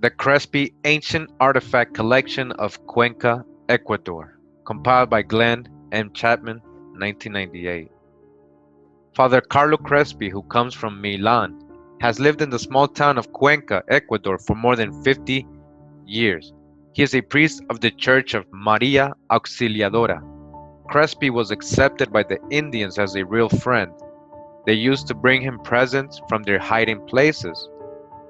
The Crespi Ancient Artifact Collection of Cuenca, Ecuador, compiled by Glenn M. Chapman, 1998. Father Carlo Crespi, who comes from Milan, has lived in the small town of Cuenca, Ecuador for more than 50 years. He is a priest of the Church of Maria Auxiliadora. Crespi was accepted by the Indians as a real friend. They used to bring him presents from their hiding places.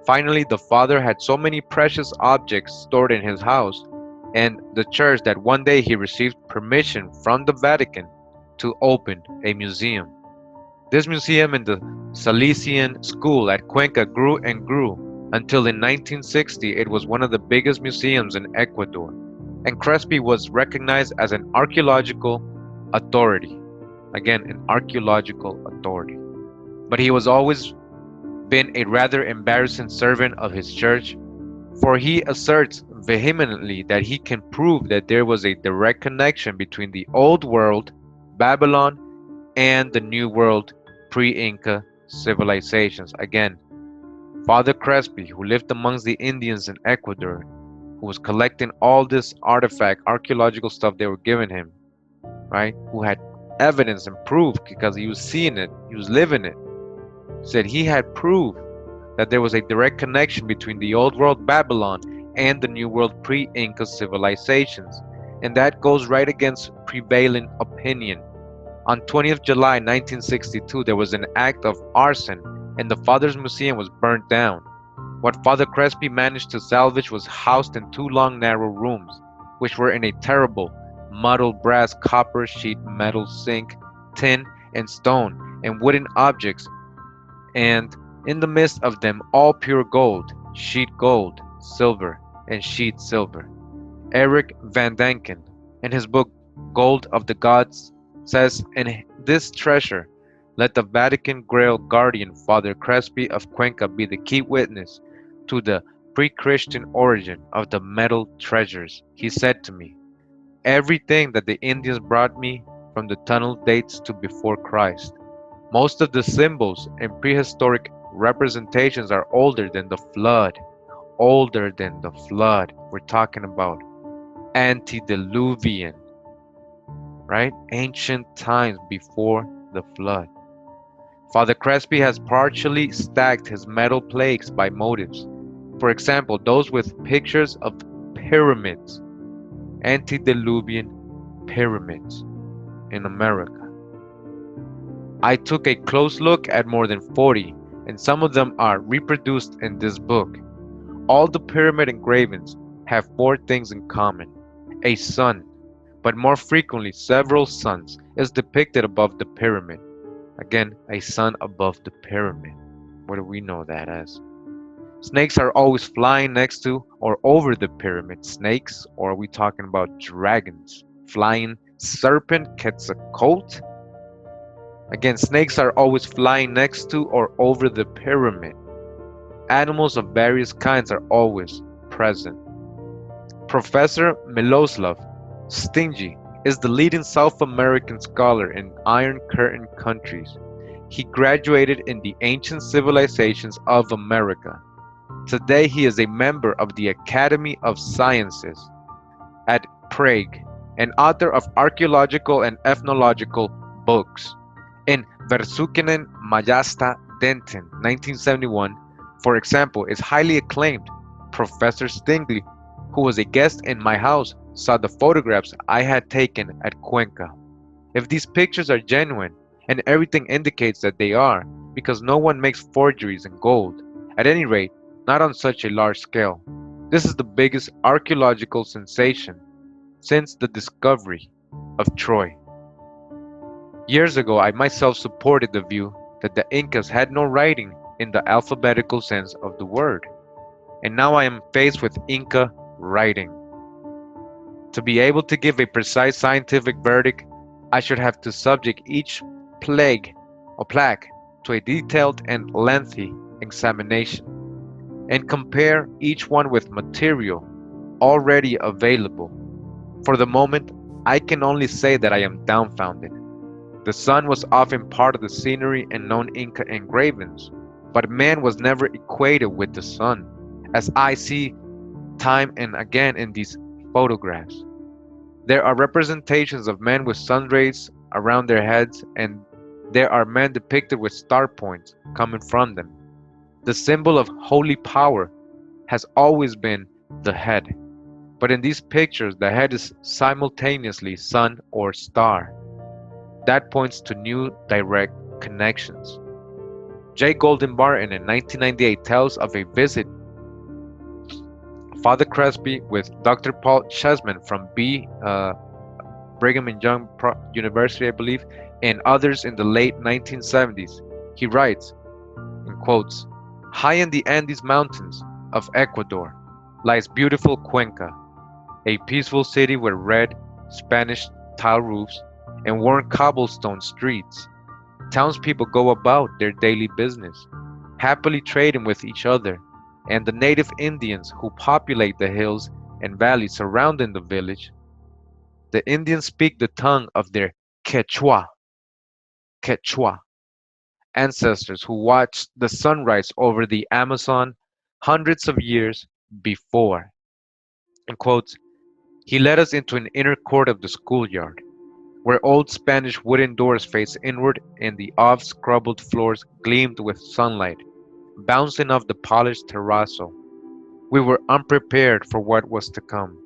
Finally, the father had so many precious objects stored in his house and the church that one day he received permission from the Vatican to open a museum. This museum in the Salesian School at Cuenca grew and grew until in 1960 it was one of the biggest museums in Ecuador, and Crespi was recognized as an archaeological authority. Again, an archaeological authority. But he was always been a rather embarrassing servant of his church, for he asserts vehemently that he can prove that there was a direct connection between the old world, Babylon, and the new world, pre-Inca civilizations. Again, Father Crespi, who lived amongst the Indians in Ecuador, who was collecting all this artifact, archaeological stuff they were giving him, right? Who had evidence and proof because he was seeing it, he was living it, said he had proof that there was a direct connection between the old world Babylon and the new world pre-Inca civilizations. And that goes right against prevailing opinion. On 20th July 1962, there was an act of arson and the Father's museum was burnt down. What Father Crespi managed to salvage was housed in two long narrow rooms, which were in a terrible, muddled brass, copper, sheet, metal, zinc, tin, and stone, and wooden objects, and in the midst of them all pure gold, sheet gold, silver, and sheet silver. Eric Van Danken, in his book Gold of the Gods, says, in this treasure, let the Vatican Grail guardian Father Crespi of Cuenca be the key witness to the pre-Christian origin of the metal treasures. He said to me, everything that the Indians brought me from the tunnel dates to before Christ. Most of the symbols and prehistoric representations are older than the flood. Older than the flood. We're talking about antediluvian, right? Ancient times before the flood. Father Crespi has partially stacked his metal plaques by motives. For example, those with pictures of pyramids, antediluvian pyramids in America. I took a close look at more than 40, and some of them are reproduced in this book. All the pyramid engravings have four things in common. A sun, but more frequently several suns, is depicted above the pyramid. Again, a sun above the pyramid. What do we know that as? Snakes are always flying next to or over the pyramid. Snakes, or are we talking about dragons? Flying serpent, Quetzalcoatl? Again, snakes are always flying next to or over the pyramid. Animals of various kinds are always present. Professor Miloslav Stingy is the leading South American scholar in Iron Curtain countries. He graduated in the Ancient Civilizations of America. Today he is a member of the Academy of Sciences at Prague, and author of archaeological and ethnological books. In Versukinen Majesta Denton, 1971, for example, is highly acclaimed. Professor Stingley, who was a guest in my house, saw the photographs I had taken at Cuenca. If these pictures are genuine, and everything indicates that they are, because no one makes forgeries in gold, at any rate, not on such a large scale. This is the biggest archaeological sensation since the discovery of Troy. Years ago, I myself supported the view that the Incas had no writing in the alphabetical sense of the word, and now I am faced with Inca writing. To be able to give a precise scientific verdict, I should have to subject each plaque to a detailed and lengthy examination, and compare each one with material already available. For the moment, I can only say that I am dumbfounded. The sun was often part of the scenery in known Inca engravings, but man was never equated with the sun, as I see time and again in these photographs. There are representations of men with sun rays around their heads, and there are men depicted with star points coming from them. The symbol of holy power has always been the head, but in these pictures, the head is simultaneously sun or star. That points to new direct connections. J. Golden Barton in 1998 tells of a visit Father Crespi with Dr. Paul Chessman from Brigham and Young University, I believe, and others in the late 1970s. He writes, in quotes, "High in the Andes Mountains of Ecuador lies beautiful Cuenca, a peaceful city with red Spanish tile roofs and worn cobblestone streets. Townspeople go about their daily business, happily trading with each other, and the native Indians who populate the hills and valleys surrounding the village. The Indians speak the tongue of their Quechua ancestors who watched the sunrise over the Amazon hundreds of years before." In quotes, he led us into an inner court of the schoolyard, where old Spanish wooden doors faced inward and the off-scrubbed floors gleamed with sunlight, bouncing off the polished terrazzo. We were unprepared for what was to come.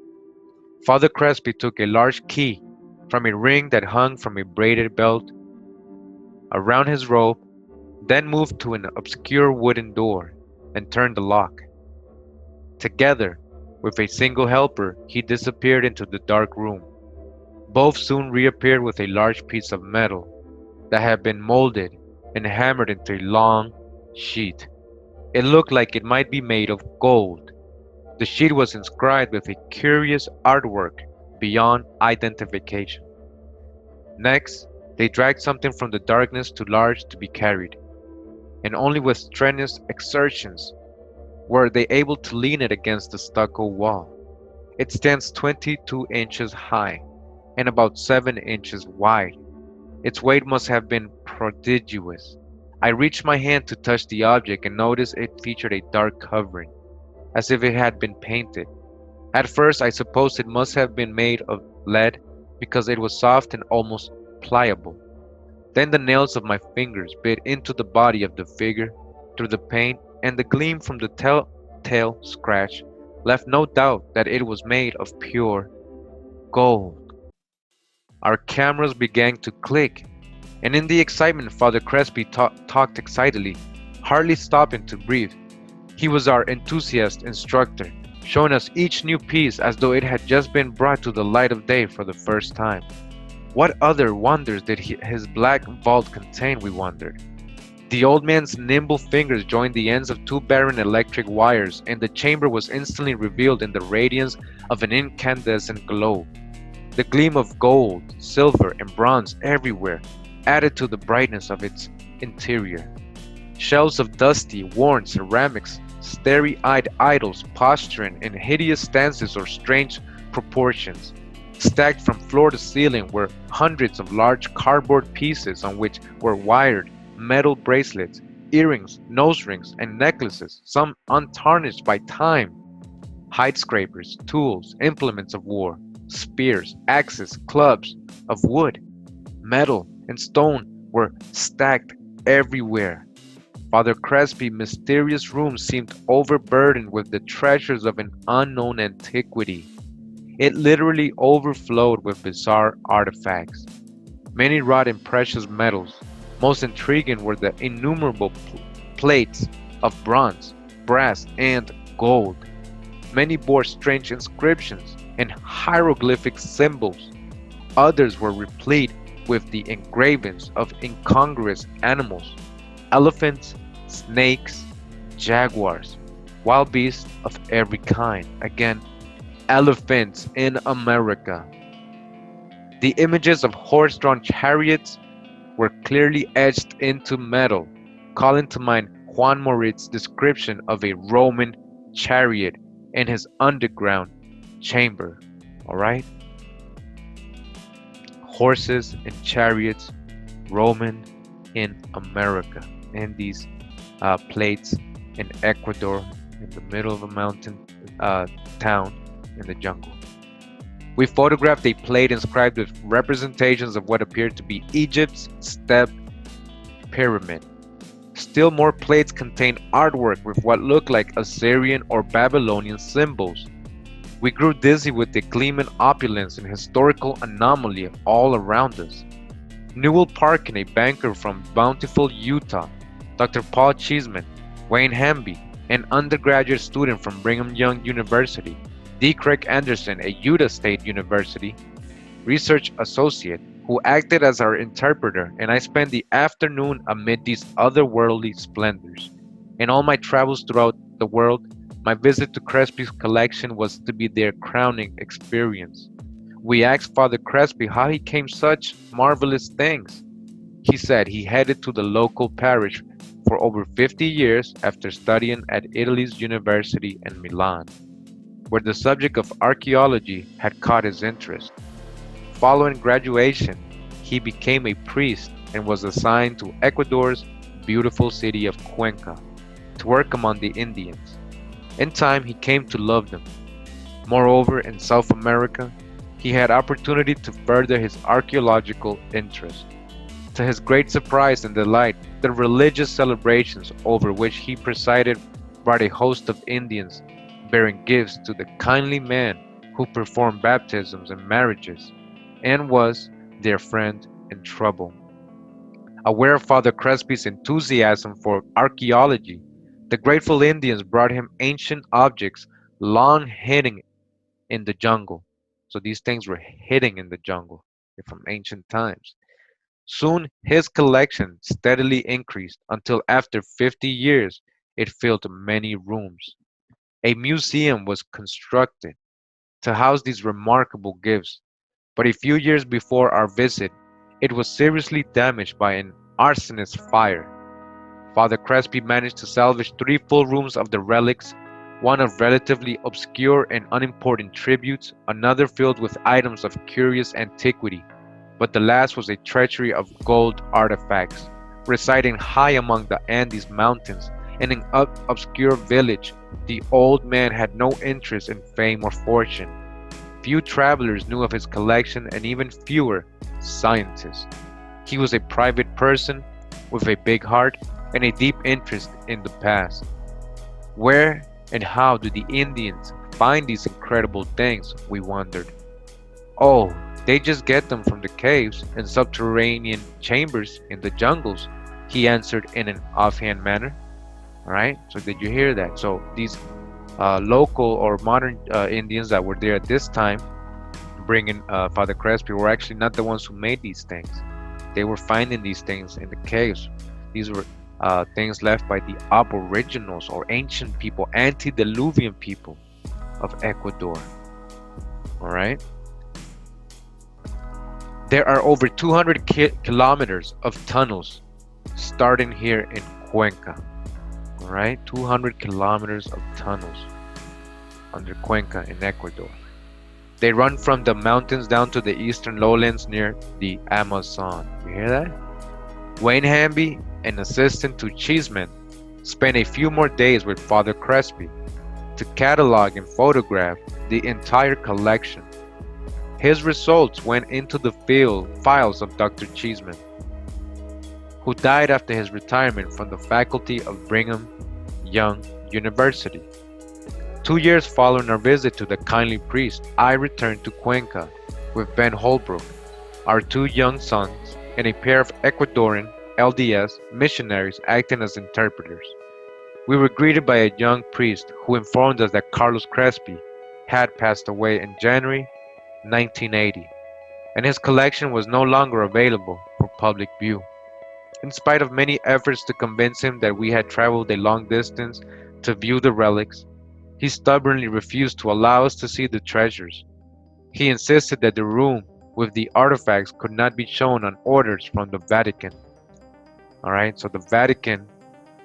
Father Crespi took a large key from a ring that hung from a braided belt around his robe, then moved to an obscure wooden door and turned the lock. Together with a single helper, he disappeared into the dark room. Both soon reappeared with a large piece of metal that had been molded and hammered into a long sheet. It looked like it might be made of gold. The sheet was inscribed with a curious artwork beyond identification. Next, they dragged something from the darkness too large to be carried, and only with strenuous exertions were they able to lean it against the stucco wall. It stands 22 inches high and about 7 inches wide. Its weight must have been prodigious. I reached my hand to touch the object and noticed it featured a dark covering, as if it had been painted. At first I supposed it must have been made of lead because it was soft and almost pliable. Then the nails of my fingers bit into the body of the figure through the paint, and the gleam from the telltale scratch left no doubt that it was made of pure gold. Our cameras began to click, and in the excitement Father Crespi talked excitedly, hardly stopping to breathe. He was our enthusiast instructor, showing us each new piece as though it had just been brought to the light of day for the first time. What other wonders did his black vault contain, we wondered. The old man's nimble fingers joined the ends of two barren electric wires, and the chamber was instantly revealed in the radiance of an incandescent globe. The gleam of gold, silver, and bronze everywhere added to the brightness of its interior. Shelves of dusty, worn ceramics, starry-eyed idols posturing in hideous stances or strange proportions. Stacked from floor to ceiling were hundreds of large cardboard pieces on which were wired metal bracelets, earrings, nose rings, and necklaces, some untarnished by time. Hide scrapers, tools, implements of war, spears, axes, clubs of wood, metal, and stone were stacked everywhere. Father Crespi's mysterious room seemed overburdened with the treasures of an unknown antiquity. It literally overflowed with bizarre artifacts, many wrought in precious metals. Most intriguing were the innumerable plates of bronze, brass, and gold. Many bore strange inscriptions and hieroglyphic symbols. Others were replete with the engravings of incongruous animals, elephants, snakes, jaguars, wild beasts of every kind. Again, elephants in America. The images of horse-drawn chariots were clearly etched into metal, calling to mind Juan Moritz's description of a Roman chariot in his underground chamber. All right? Horses and chariots, Roman in America, and these plates in Ecuador in the middle of a mountain town in the jungle. We photographed a plate inscribed with representations of what appeared to be Egypt's step pyramid. Still more plates contained artwork with what looked like Assyrian or Babylonian symbols. We grew dizzy with the gleaming opulence and historical anomaly all around us. Newell Parkin, a banker from Bountiful, Utah, Dr. Paul Cheeseman, Wayne Hamby, an undergraduate student from Brigham Young University, D. Craig Anderson, a Utah State University research associate, who acted as our interpreter, and I spent the afternoon amid these otherworldly splendors. In all my travels throughout the world, my visit to Crespi's collection was to be their crowning experience. We asked Father Crespi how he came such marvelous things. He said he headed to the local parish for over 50 years after studying at Italy's university in Milan, where the subject of archaeology had caught his interest. Following graduation, he became a priest and was assigned to Ecuador's beautiful city of Cuenca to work among the Indians. In time, he came to love them. Moreover, in South America, he had opportunity to further his archaeological interest. To his great surprise and delight, the religious celebrations over which he presided brought a host of Indians bearing gifts to the kindly man who performed baptisms and marriages, and was their friend in trouble. Aware of Father Crespi's enthusiasm for archaeology, the grateful Indians brought him ancient objects long hidden in the jungle. So these things were hidden in the jungle from ancient times. Soon his collection steadily increased until after 50 years it filled many rooms. A museum was constructed to house these remarkable gifts, but a few years before our visit, it was seriously damaged by an arsonist fire. Father Crespi managed to salvage 3 full rooms of the relics, one of relatively obscure and unimportant tributes, another filled with items of curious antiquity, but the last was a treasury of gold artifacts. Residing high among the Andes Mountains in an obscure village, the old man had no interest in fame or fortune. Few travelers knew of his collection and even fewer scientists. He was a private person with a big heart and a deep interest in the past. Where and how do the Indians find these incredible things? We wondered. Oh, they just get them from the caves and subterranean chambers in the jungles, he answered in an offhand manner. All right, so did you hear that? So these local or modern Indians that were there at this time, bringing Father Crespi, were actually not the ones who made these things. They were finding these things in the caves. These were things left by the aboriginals or ancient people, antediluvian people of Ecuador. All right. There are over 200 kilometers of tunnels starting here in Cuenca. All right, 200 kilometers of tunnels under Cuenca in Ecuador. They run from the mountains down to the eastern lowlands near the Amazon. You hear that? Wayne Hamby, an assistant to Cheeseman, spent a few more days with Father Crespi to catalog and photograph the entire collection. His results went into the files of Dr. Cheeseman, who died after his retirement from the faculty of Brigham Young University. 2 years following our visit to the kindly priest, I returned to Cuenca with Ben Holbrook, our 2 young sons, and a pair of Ecuadorian LDS missionaries acting as interpreters. We were greeted by a young priest who informed us that Carlos Crespi had passed away in January 1980, and his collection was no longer available for public view. In spite of many efforts to convince him that we had traveled a long distance to view the relics, he stubbornly refused to allow us to see the treasures. He insisted that the room with the artifacts could not be shown on orders from the Vatican. Alright, so the Vatican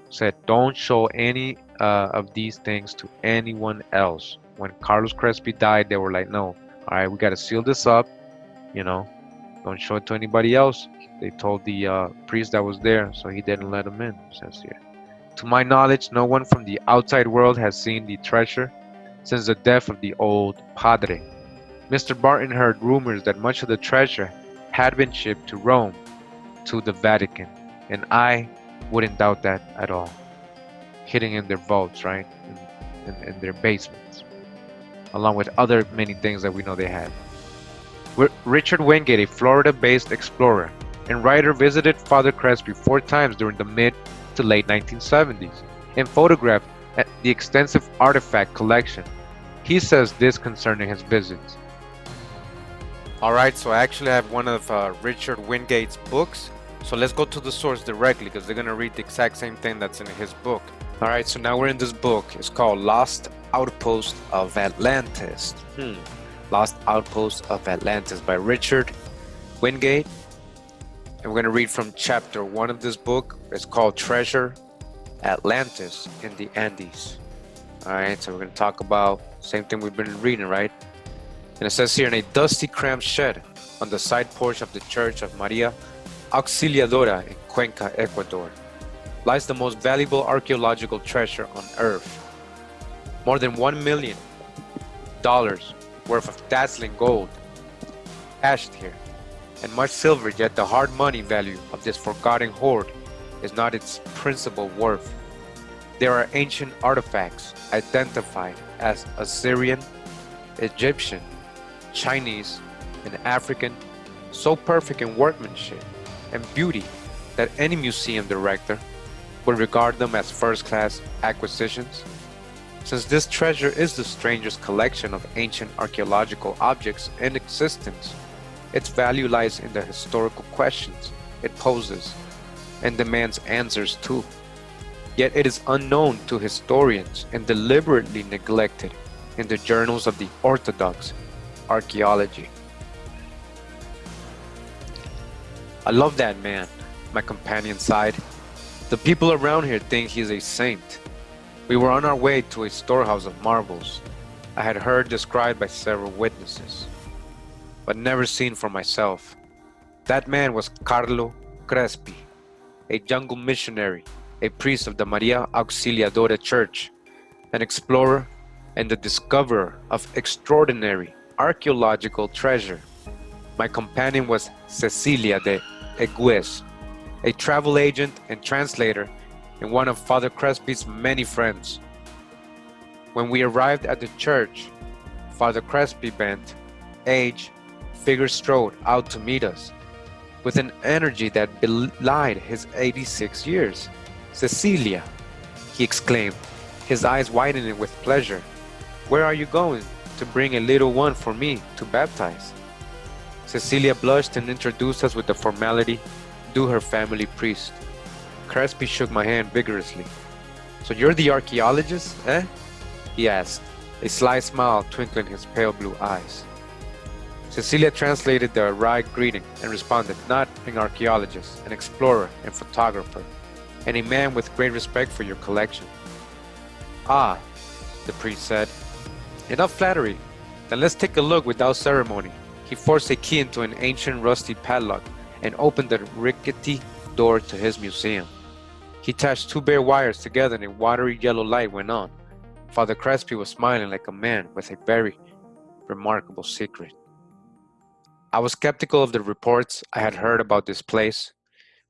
said don't show any of these things to anyone else. When Carlos Crespi died, they were like, no, alright, we gotta seal this up, you know, don't show it to anybody else. They told the priest that was there, so he didn't let him in, says here. To my knowledge, no one from the outside world has seen the treasure since the death of the old padre. Mr. Barton heard rumors that much of the treasure had been shipped to Rome, to the Vatican, and I wouldn't doubt that at all. Hidden in their vaults, right? In their basements, along with other many things that we know they had. Richard Wingate, a Florida-based explorer and writer, visited Father Crespi 4 times during the mid to late 1970s and photographed the extensive artifact collection. He says this concerning his visits. Alright, so actually I have one of Richard Wingate's books. So let's go to the source directly because they're going to read the exact same thing that's in his book. Alright, so now we're in this book. It's called Lost Outpost of Atlantis. Lost Outpost of Atlantis by Richard Wingate. And we're going to read from chapter 1 of this book. It's called Treasure Atlantis in the Andes. Alright, so we're going to talk about same thing we've been reading, right? And it says here, in a dusty, cramped shed on the side porch of the Church of Maria Auxiliadora in Cuenca, Ecuador, lies the most valuable archaeological treasure on Earth. More than $1 million worth of dazzling gold stashed here, and much silver, yet the hard money value of this forgotten hoard is not its principal worth. There are ancient artifacts identified as Assyrian, Egyptian, Chinese, and African, so perfect in workmanship and beauty that any museum director would regard them as first-class acquisitions. Since this treasure is the strangest collection of ancient archaeological objects in existence, its value lies in the historical questions it poses and demands answers to. Yet it is unknown to historians and deliberately neglected in the journals of the orthodox archaeology. I love that man, my companion sighed. The people around here think he's a saint. We were on our way to a storehouse of marbles I had heard described by several witnesses, but never seen for myself. That man was Carlo Crespi, a jungle missionary, a priest of the Maria Auxiliadora Church, an explorer, and the discoverer of extraordinary archaeological treasure. My companion was Cecilia de Egues, a travel agent and translator and one of Father Crespi's many friends. When we arrived at the church, Father Crespi, bent, aged figure strode out to meet us with an energy that belied his 86 years. "Cecilia," he exclaimed, his eyes widening with pleasure. "Where are you going? To bring a little one for me to baptize." Cecilia blushed and introduced us with the formality due her family priest. Crespi shook my hand vigorously. "So you're the archaeologist, eh?" he asked, a sly smile twinkling his pale blue eyes. Cecilia translated the wry greeting and responded, "Not an archaeologist, an explorer and photographer, and a man with great respect for your collection." "Ah," the priest said, "enough flattery. Then let's take a look without ceremony." He forced a key into an ancient rusty padlock and opened the rickety door to his museum. He attached 2 bare wires together and a watery yellow light went on. Father Crespi was smiling like a man with a very remarkable secret. I was skeptical of the reports I had heard about this place,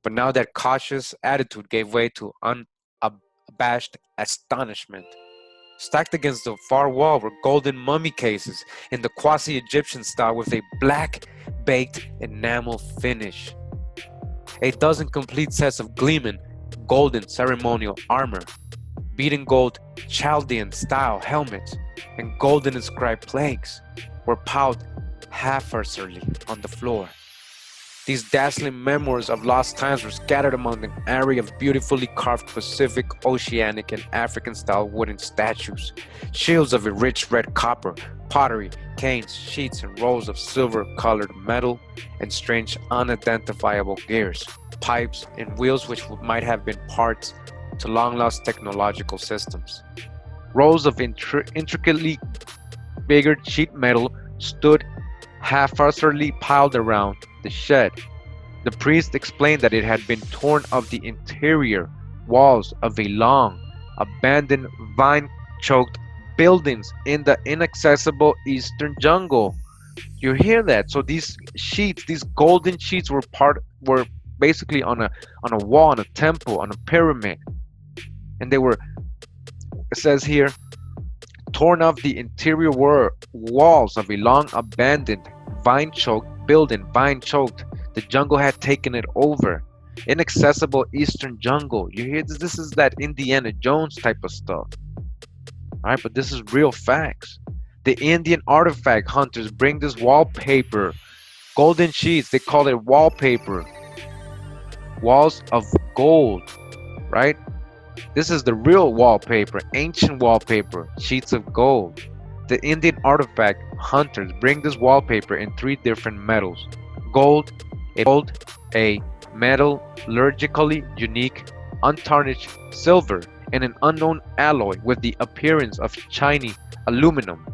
but now that cautious attitude gave way to unabashed astonishment. Stacked against the far wall were golden mummy cases in the quasi-Egyptian style with a black baked enamel finish. A dozen complete sets of gleaming golden ceremonial armor, beaten gold Chaldean style helmets, and golden inscribed plagues were piled haphazardly on the floor. These dazzling memoirs of lost times were scattered among an array of beautifully carved Pacific, Oceanic, and African-style wooden statues, shields of a rich red copper, pottery, canes, sheets, and rolls of silver-colored metal, and strange unidentifiable gears, pipes, and wheels which might have been parts to long-lost technological systems. Rows of intricately figured sheet metal stood haphazardly piled around the shed. The priest explained that it had been torn of the interior walls of a long, abandoned, vine choked buildings in the inaccessible eastern jungle. You hear that? So these sheets, these golden sheets were basically on a wall, on a temple, on a pyramid. And they were, it says here, torn off the interior walls of a long abandoned, vine choked building. Vine choked. The jungle had taken it over. Inaccessible eastern jungle. You hear this? This is that Indiana Jones type of stuff. Alright, but this is real facts. The Indian artifact hunters bring this wallpaper, golden sheets, they call it wallpaper, walls of gold, right? This is the real wallpaper, ancient wallpaper, sheets of gold. The Indian artifact hunters bring this wallpaper in three different metals. Gold, a metallurgically unique, untarnished silver, and an unknown alloy with the appearance of shiny aluminum.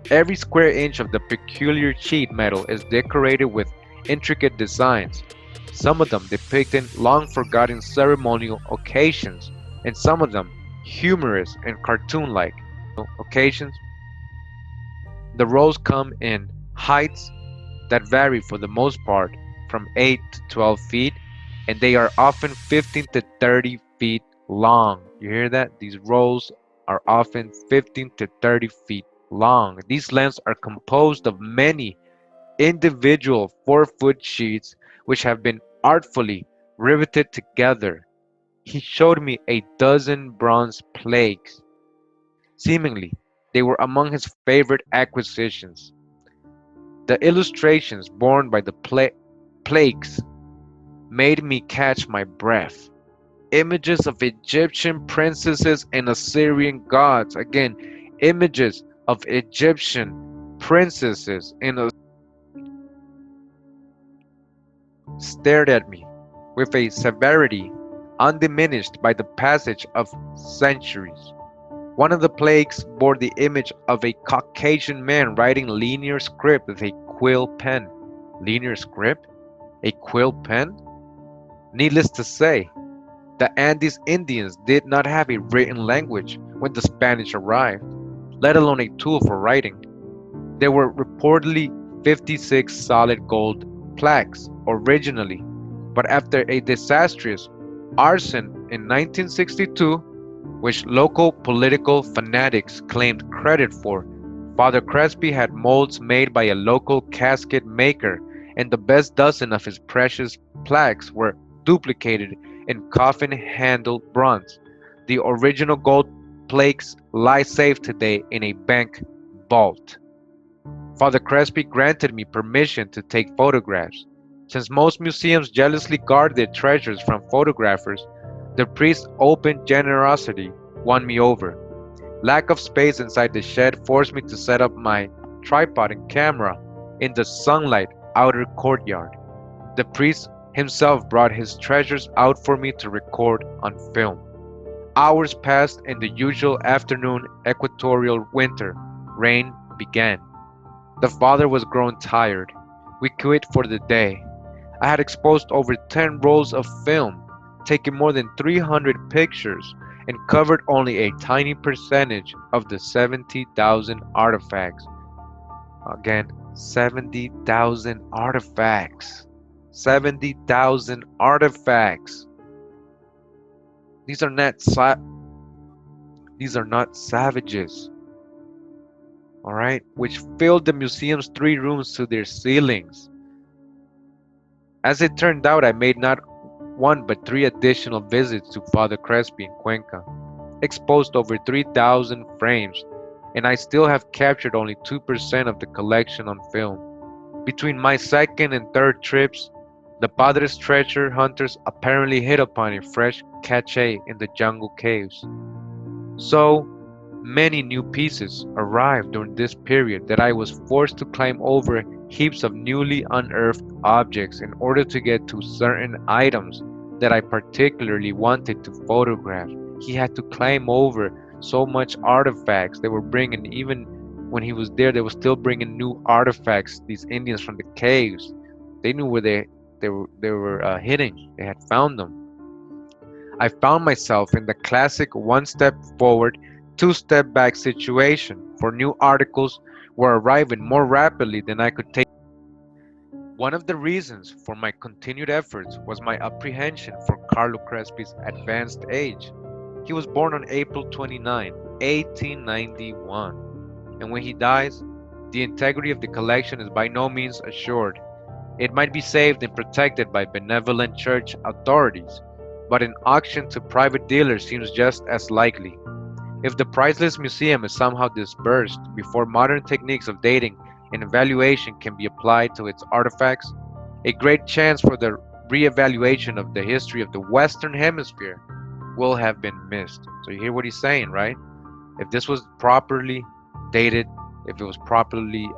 Every square inch of the peculiar sheet metal is decorated with intricate designs, some of them depicting long forgotten ceremonial occasions, and some of them humorous and cartoon like occasions. The rolls come in heights that vary for the most part from 8 to 12 feet, and they are often 15 to 30 feet long. You hear that? These rolls are often 15 to 30 feet long. These lengths are composed of many individual 4-foot sheets which have been artfully riveted together. He showed me a dozen bronze plaques. Seemingly, they were among his favorite acquisitions. The illustrations borne by the plaques made me catch my breath. Images of Egyptian princesses and Assyrian gods. Again, images of Egyptian princesses and stared at me with a severity undiminished by the passage of centuries. One of the plaques bore the image of a Caucasian man writing linear script with a quill pen. Linear script? A quill pen? Needless to say, the Andes Indians did not have a written language when the Spanish arrived, let alone a tool for writing. There were reportedly 56 solid gold plaques originally, but after a disastrous arson in 1962, which local political fanatics claimed credit for, Father Crespi had molds made by a local casket maker, and the best dozen of his precious plaques were duplicated in coffin-handled bronze. The original gold plaques lie safe today in a bank vault. Father Crespi granted me permission to take photographs. Since most museums jealously guard their treasures from photographers, the priest's open generosity won me over. Lack of space inside the shed forced me to set up my tripod and camera in the sunlight outer courtyard. The priest himself brought his treasures out for me to record on film. Hours passed and the usual afternoon equatorial winter rain began. The father was growing tired. We quit for the day. I had exposed over 10 rolls of film, taken more than 300 pictures, and covered only a tiny percentage of the 70,000 artifacts. Again, 70,000 artifacts. 70,000 artifacts. These are not savages. All right, which filled the museum's 3 rooms to their ceilings. As it turned out, I made not one but 3 additional visits to Father Crespi in Cuenca, exposed over 3,000 frames, and I still have captured only 2% of the collection on film. Between my second and third trips, the Padre's treasure hunters apparently hit upon a fresh cache in the jungle caves. So many new pieces arrived during this period that I was forced to climb over heaps of newly unearthed objects in order to get to certain items that I particularly wanted to photograph. He had to climb over so much artifacts they were bringing. Even when he was there, they were still bringing new artifacts. These Indians from the caves, they knew where they were hidden. They had found them. I found myself in the classic one step forward, two step back situation, for new articles were arriving more rapidly than I could take. One of the reasons for my continued efforts was my apprehension for Carlo Crespi's advanced age. He was born on April 29, 1891, and when he dies, the integrity of the collection is by no means assured. It might be saved and protected by benevolent church authorities, but an auction to private dealers seems just as likely. If the priceless museum is somehow dispersed before modern techniques of dating and evaluation can be applied to its artifacts, a great chance for the re-evaluation of the history of the Western Hemisphere will have been missed. So you hear what he's saying, right? If this was properly dated, if it was properly,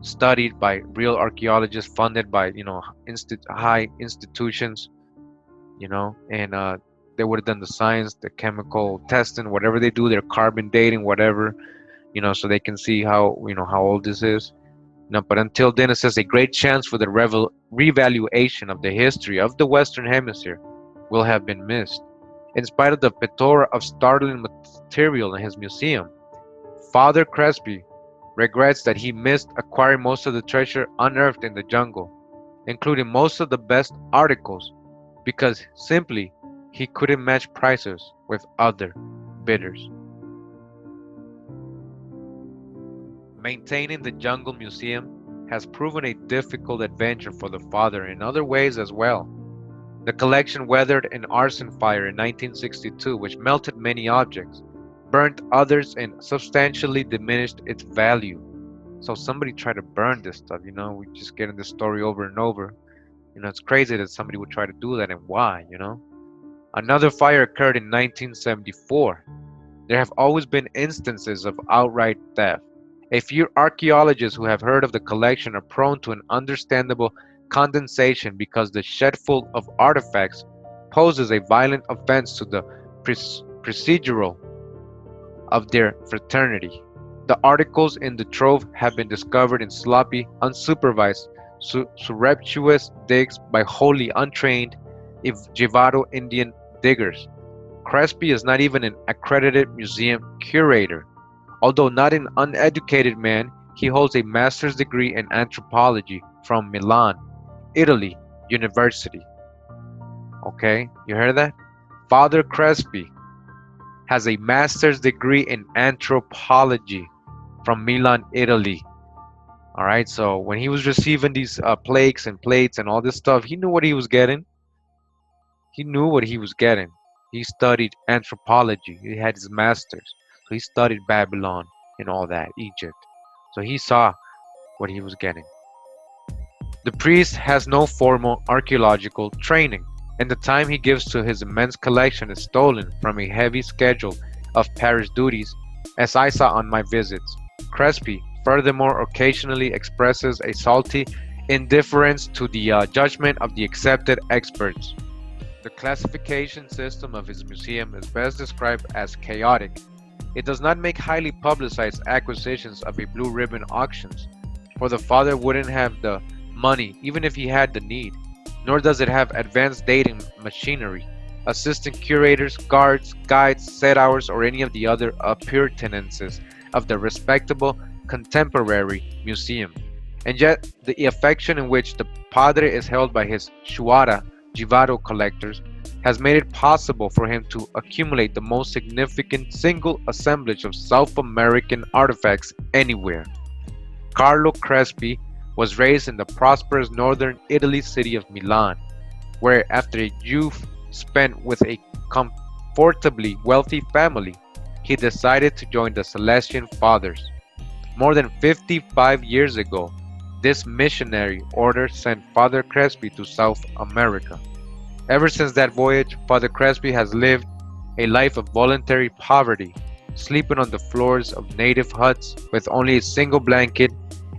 studied by real archaeologists funded by, high institutions, and they would have done the science, the chemical testing, whatever they do, their carbon dating, whatever, so they can see how old this is. But until then, it says a great chance for the revaluation of the history of the Western Hemisphere will have been missed. In spite of the plethora of startling material in his museum, Father Crespi regrets that he missed acquiring most of the treasure unearthed in the jungle, including most of the best articles, because simply he couldn't match prices with other bidders. Maintaining the Jungle Museum has proven a difficult adventure for the father in other ways as well. The collection weathered an arson fire in 1962, which melted many objects, burnt others, and substantially diminished its value. So somebody tried to burn this stuff, we just getting this story over and over. It's crazy that somebody would try to do that, and why. Another fire occurred in 1974. There have always been instances of outright theft. A few archaeologists who have heard of the collection are prone to an understandable condensation because the shed full of artifacts poses a violent offense to the procedural of their fraternity. The articles in the trove have been discovered in sloppy, unsupervised, surreptitious digs by wholly untrained Jivaro Indian diggers. Crespi is not even an accredited museum curator. Although not an uneducated man, he holds a master's degree in anthropology from Milan, Italy University. Okay, you heard that? Father Crespi has a master's degree in anthropology from Milan, Italy. All right, so when he was receiving these plaques and plates and all this stuff, he knew what he was getting. He knew what he was getting. He studied anthropology. He had his master's. So he studied Babylon and all that, Egypt. So he saw what he was getting. The priest has no formal archaeological training, and the time he gives to his immense collection is stolen from a heavy schedule of parish duties, as I saw on my visits. Crespi, furthermore, occasionally expresses a salty indifference to the judgment of the accepted experts. The classification system of his museum is best described as chaotic. It does not make highly publicized acquisitions of a blue ribbon auctions, for the father wouldn't have the money even if he had the need, nor does it have advanced dating machinery, assistant curators, guards, guides, set hours, or any of the other appurtenances of the respectable contemporary museum. And yet, the affection in which the padre is held by his Shuara Jivaro collectors has made it possible for him to accumulate the most significant single assemblage of South American artifacts anywhere. Carlo Crespi was raised in the prosperous northern Italy city of Milan, where after a youth spent with a comfortably wealthy family, he decided to join the Salesian Fathers. More than 55 years ago, this missionary order sent Father Crespi to South America. Ever since that voyage, Father Crespi has lived a life of voluntary poverty, sleeping on the floors of native huts with only a single blanket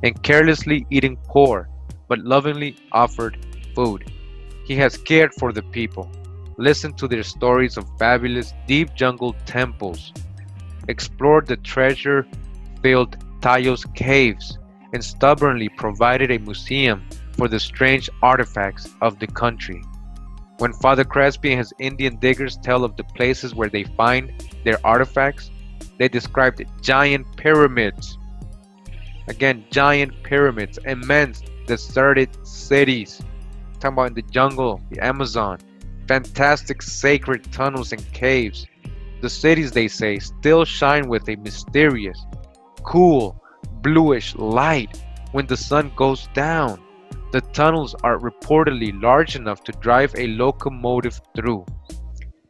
and carelessly eating poor but lovingly offered food. He has cared for the people, listened to their stories of fabulous deep jungle temples, explored the treasure-filled Tayos caves, and stubbornly provided a museum for the strange artifacts of the country. When Father Crespi and his Indian diggers tell of the places where they find their artifacts, they described giant pyramids. Again, giant pyramids, immense deserted cities. Talking about in the jungle, the Amazon, fantastic sacred tunnels and caves. The cities, they say, still shine with a mysterious, cool, bluish light when the sun goes down. The tunnels are reportedly large enough to drive a locomotive through.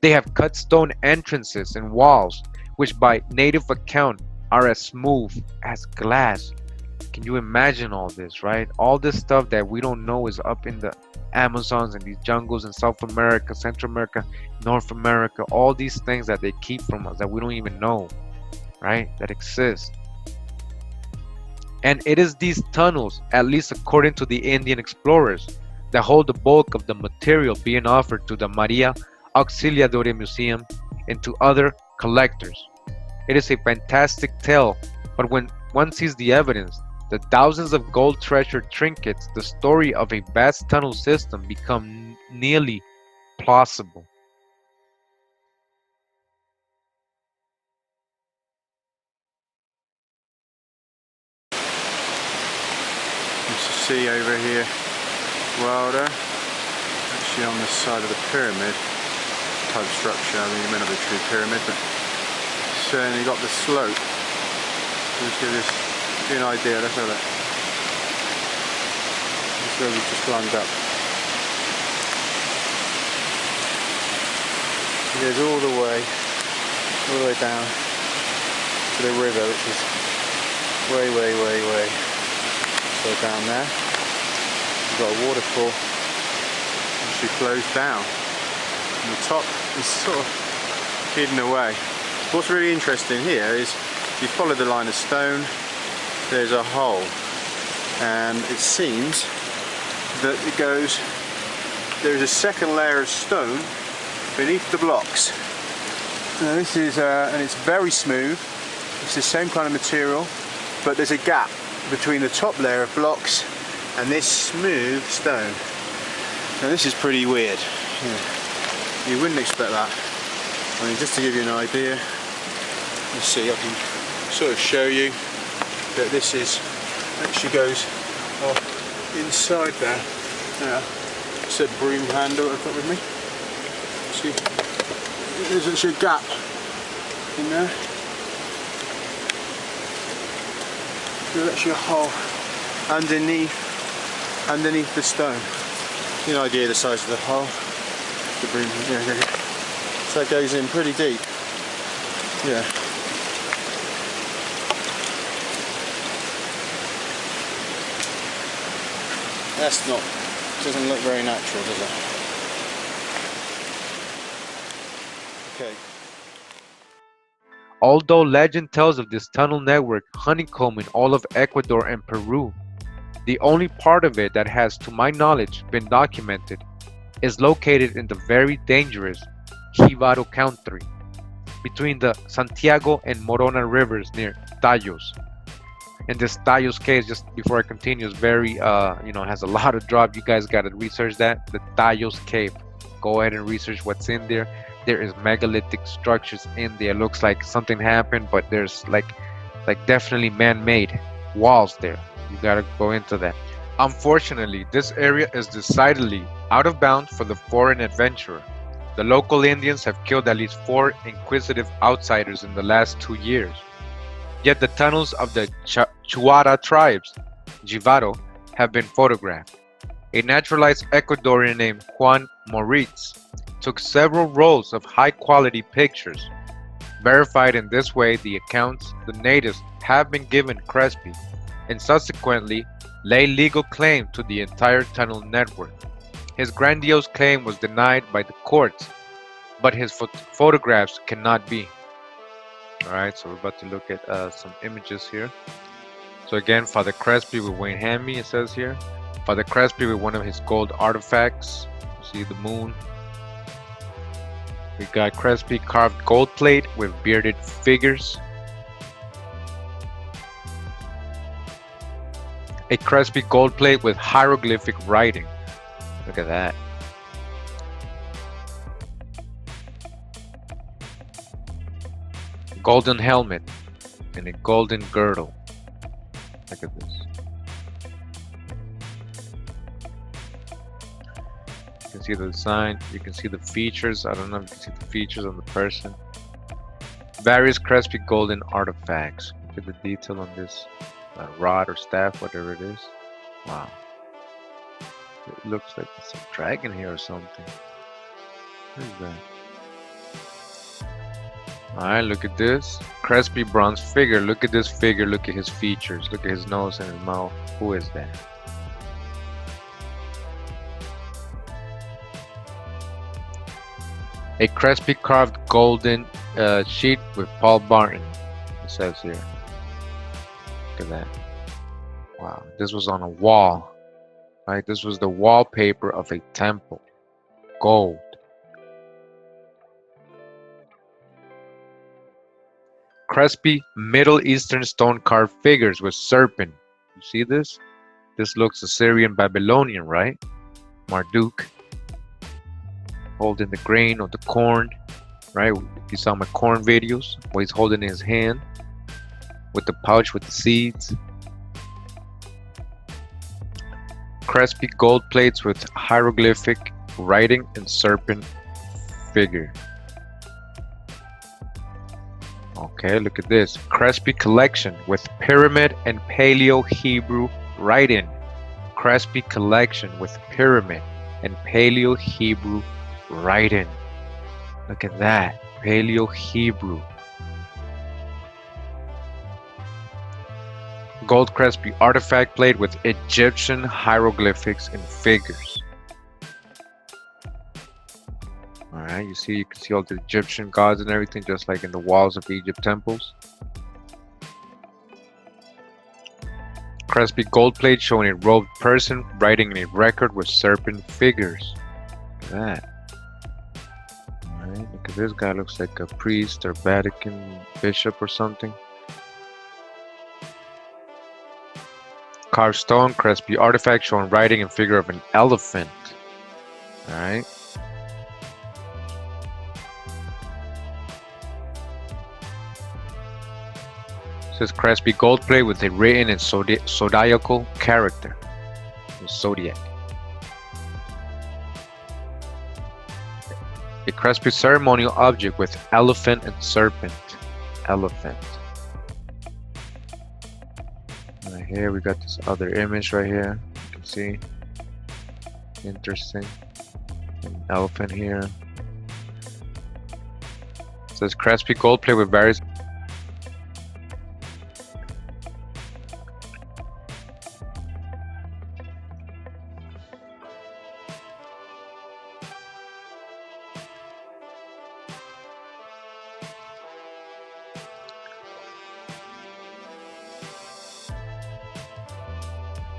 They have cut stone entrances and walls, which by native account are as smooth as glass. Can you imagine all this, right? All this stuff that we don't know is up in the Amazons and these jungles in South America, Central America, North America, all these things that they keep from us that we don't even know, right? That exist. And it is these tunnels, at least according to the Indian explorers, that hold the bulk of the material being offered to the Maria Auxiliadora Museum and to other collectors. It is a fantastic tale, but when one sees the evidence, the thousands of gold treasure trinkets, the story of a vast tunnel system become nearly plausible. You can see over here, Wilder, actually on the side of the pyramid type structure. I mean, it may not be a true pyramid, but certainly got the slope. Just give you an idea. Let's have a look. This is where we've just climbed up. It goes all the way down to the river, which is way so down there. We've got a waterfall which actually flows down. And the top is sort of hidden away. What's really interesting here is if you follow the line of stone, there's a hole, and it seems that there's a second layer of stone beneath the blocks. Now this is, and it's very smooth, it's the same kind of material, but there's a gap between the top layer of blocks and this smooth stone. Now this is pretty weird. Yeah. You wouldn't expect that. I mean, just to give you an idea, let's see, I can sort of show you that this actually goes off inside there. Now, it's a broom handle I've got with me. See, there's actually a gap in there. There's actually a hole underneath the stone. Get an idea of the size of the hole. The broom, yeah. So that goes in pretty deep. Yeah. Doesn't look very natural, does it? Okay. Although legend tells of this tunnel network honeycombing all of Ecuador and Peru, the only part of it that has, to my knowledge, been documented is located in the very dangerous Jibaro country, between the Santiago and Morona rivers near Tallos. And this Tallos cave, just before I continue, is very, has a lot of drop. You guys got to research that. The Tallos cave. Go ahead and research what's in there. There is megalithic structures in there. It looks like something happened, but there's like definitely man-made walls there. You got to go into that. Unfortunately, this area is decidedly out of bounds for the foreign adventurer. The local Indians have killed at least 4 inquisitive outsiders in the last 2 years. Yet the tunnels of the Chuara tribes, Jivaro, have been photographed. A naturalized Ecuadorian named Juan Moritz took several rolls of high-quality pictures. Verified in this way, the accounts the natives have been given Crespi, and subsequently lay legal claim to the entire tunnel network. His grandiose claim was denied by the courts, but his photographs cannot be. Alright, so we're about to look at some images here. So again, Father Crespi with Wayne Hamby, it says here. Father Crespi with one of his gold artifacts. You see the moon. We got Crespi carved gold plate with bearded figures. A Crespi gold plate with hieroglyphic writing. Look at that. Golden helmet and a golden girdle. Look at this. You can see the design, you can see the features. I don't know if you can see the features on the person. Various Crespi golden artifacts. Look at the detail on this rod or staff, whatever it is. Wow. It looks like it's a dragon here or something. What is that? Alright, look at this. Crespi bronze figure. Look at this figure. Look at his features. Look at his nose and his mouth. Who is that? A Crespi carved golden sheet with Paul Barton. It says here. Look at that. Wow. This was on a wall. Right? This was the wallpaper of a temple. Gold. Crespi Middle Eastern stone carved figures with serpent. You see this? This looks Assyrian Babylonian, right? Marduk holding the grain or the corn, right? You saw my corn videos where he's holding in his hand with the pouch with the seeds. Crespi gold plates with hieroglyphic writing and serpent figure. Okay, look at this. Crespi collection with pyramid and Paleo Hebrew writing. Crespi collection with pyramid and Paleo Hebrew writing. Look at that. Paleo Hebrew. Gold Crespi artifact plate with Egyptian hieroglyphics and figures. Alright, you can see all the Egyptian gods and everything, just like in the walls of Egypt temples. Crespi gold plate showing a robed person writing a record with serpent figures. Look at that. Alright, look at this guy, looks like a priest or Vatican bishop or something. Carved stone Crespi artifact showing writing and figure of an elephant. Alright. Says Crespi gold plate with a written and zodiacal character. Zodiac. A Crespi ceremonial object with elephant and serpent. Elephant. Right here we got this other image right here. You can see. Interesting. An elephant here. It says Crespi gold plate with various.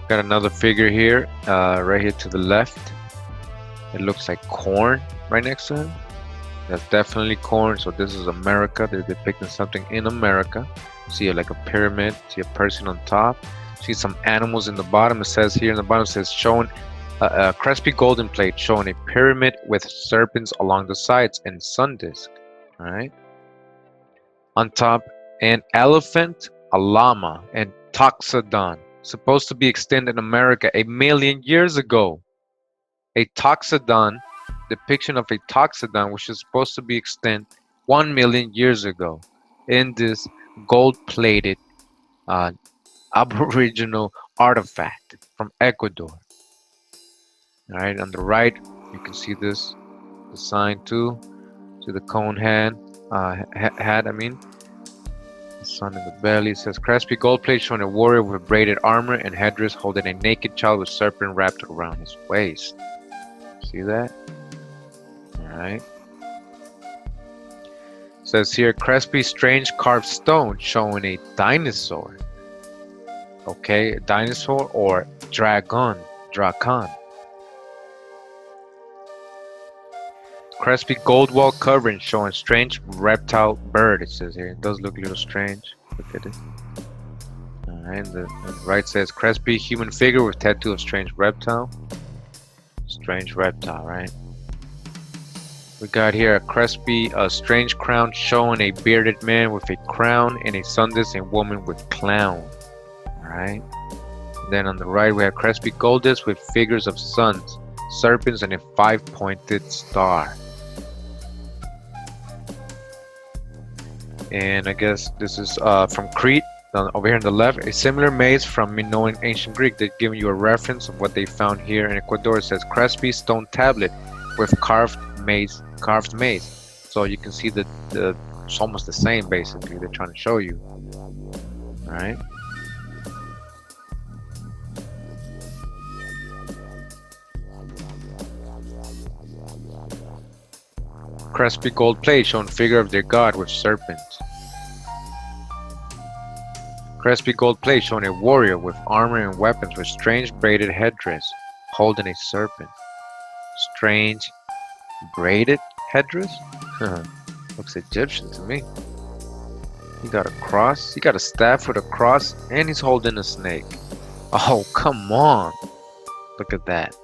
Got another figure here, right here to the left. It looks like corn right next to him. That's definitely corn, so this is America. They're depicting something in America. See like a pyramid, see a person on top. See some animals in the bottom. It says here in the bottom, it says showing a Crespi golden plate showing a pyramid with serpents along the sides and sun disk. Alright. On top, an elephant, a llama, and toxodon. Supposed to be extinct in America 1 million years ago. A toxodon, depiction of a toxodon, which is supposed to be extinct 1 million years ago, in this gold-plated Aboriginal artifact from Ecuador. All right, on the right, you can see this, the sign too. See the cone hat. The sun in the belly. It says Crespi gold plate showing a warrior with braided armor and headdress holding a naked child with serpent wrapped around his waist. See that? Alright. It says here Crespi strange carved stone showing a dinosaur. Okay, a dinosaur or dragon. Crespi gold wall covering showing strange reptile bird. It says here. It does look a little strange. Look at it. Alright, the right says Crespi human figure with tattoo of strange reptile. Strange reptile, right? We got here a Crespi, a strange crown showing a bearded man with a crown and a sun-disc woman with clown. Alright. Then on the right we have Crespi gold disc with figures of suns, serpents, and a five-pointed star. And I guess this is from Crete. Over here on the left, a similar maze from Minoan ancient Greek. They're giving you a reference of what they found here in Ecuador. It says Crespi stone tablet with carved maze. So you can see that it's almost the same basically. They're trying to show you. All right. Crespi gold plate showing figure of their god with serpents. Crespi gold plate showing a warrior with armor and weapons with strange braided headdress holding a serpent. Strange braided headdress? Looks Egyptian to me. He got a cross, he got a staff with a cross, and he's holding a snake. Oh, come on. Look at that.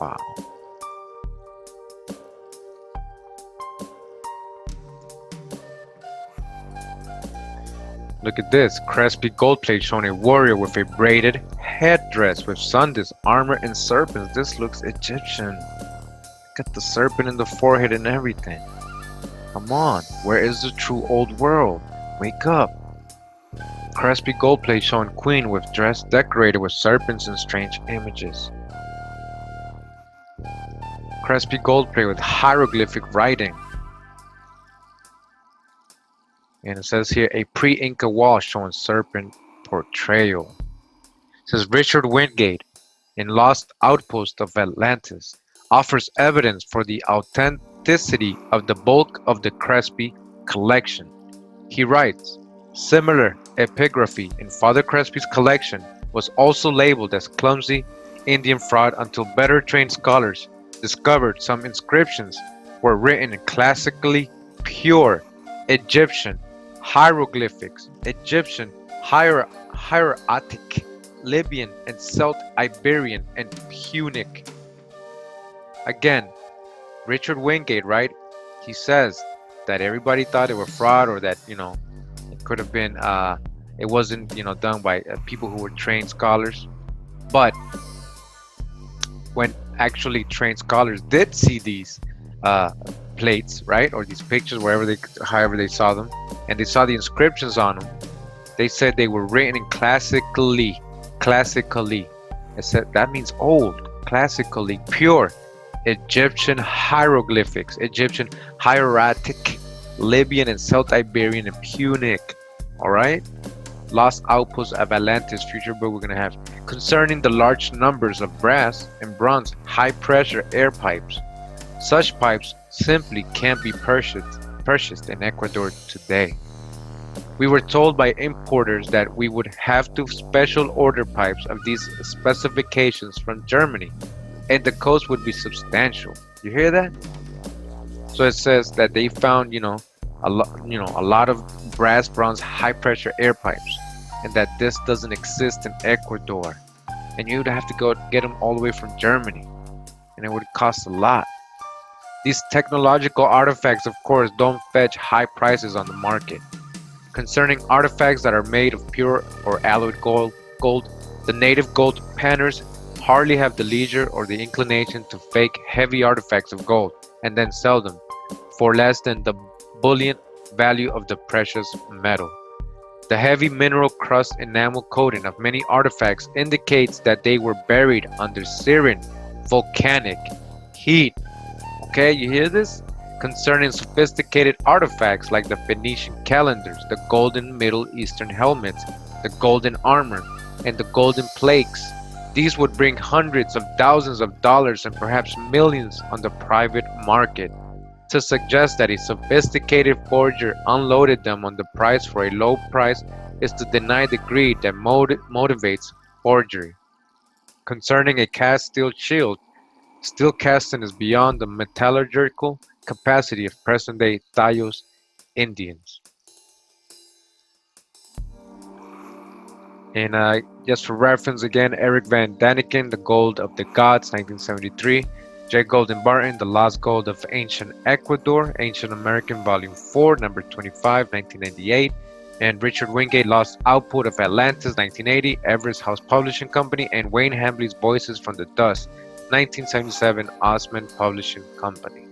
Wow. Look at this, Crespi gold plate showing a warrior with a braided headdress with sun-disc, armor, and serpents. This looks Egyptian. Got the serpent in the forehead and everything. Come on, where is the true old world? Wake up. Crespi gold plate showing queen with dress decorated with serpents and strange images. Crespi gold plate with hieroglyphic writing. And it says here a pre-Inca wall showing serpent portrayal. It says Richard Wingate in Lost Outpost of Atlantis offers evidence for the authenticity of the bulk of the Crespi collection. He writes, similar epigraphy in Father Crespi's collection was also labeled as clumsy Indian fraud until better trained scholars discovered some inscriptions were written in classically pure Egyptian hieroglyphics, Egyptian, hieratic, Libyan, and Celt-Iberian, and Punic. Again, Richard Wingate, right? He says that everybody thought they were fraud, or that, it could have been, it wasn't, done by people who were trained scholars. But when actually trained scholars did see these plates, right, or these pictures, however they saw them, and they saw the inscriptions on them, they said they were written in classically. It said that means old, classically pure Egyptian hieroglyphics, Egyptian hieratic, Libyan, and Celt-Iberian, and Punic. All right. Lost Outpost of Atlantis, future book we're gonna have concerning the large numbers of brass and bronze high-pressure air pipes. Such pipes simply can't be purchased in Ecuador today. We were told by importers that we would have to special order pipes of these specifications from Germany, and the cost would be substantial. You hear that? So it says that they found, a lot of brass, bronze, high-pressure air pipes, and that this doesn't exist in Ecuador, and you would have to go get them all the way from Germany, and it would cost a lot. These technological artifacts, of course, don't fetch high prices on the market. Concerning artifacts that are made of pure or alloyed gold, the native gold panners hardly have the leisure or the inclination to fake heavy artifacts of gold and then sell them for less than the bullion value of the precious metal. The heavy mineral crust enamel coating of many artifacts indicates that they were buried under serene volcanic heat. Okay, you hear this? Concerning sophisticated artifacts like the Phoenician calendars, the golden Middle Eastern helmets, the golden armor, and the golden plaques. These would bring hundreds of thousands of dollars and perhaps millions on the private market. To suggest that a sophisticated forger unloaded them on the price for a low price is to deny the greed that motivates forgery. Concerning a cast steel shield, steel casting is beyond the metallurgical capacity of present-day Tayos Indians. And just for reference again, Eric Van Daniken, The Gold of the Gods, 1973. J. Golden Barton, The Lost Gold of Ancient Ecuador, Ancient American, Volume 4, number 25, 1998. And Richard Wingate, Lost Output of Atlantis, 1980, Everest House Publishing Company. And Wayne Hambley's Voices from the Dust, 1977, Osman Publishing Company.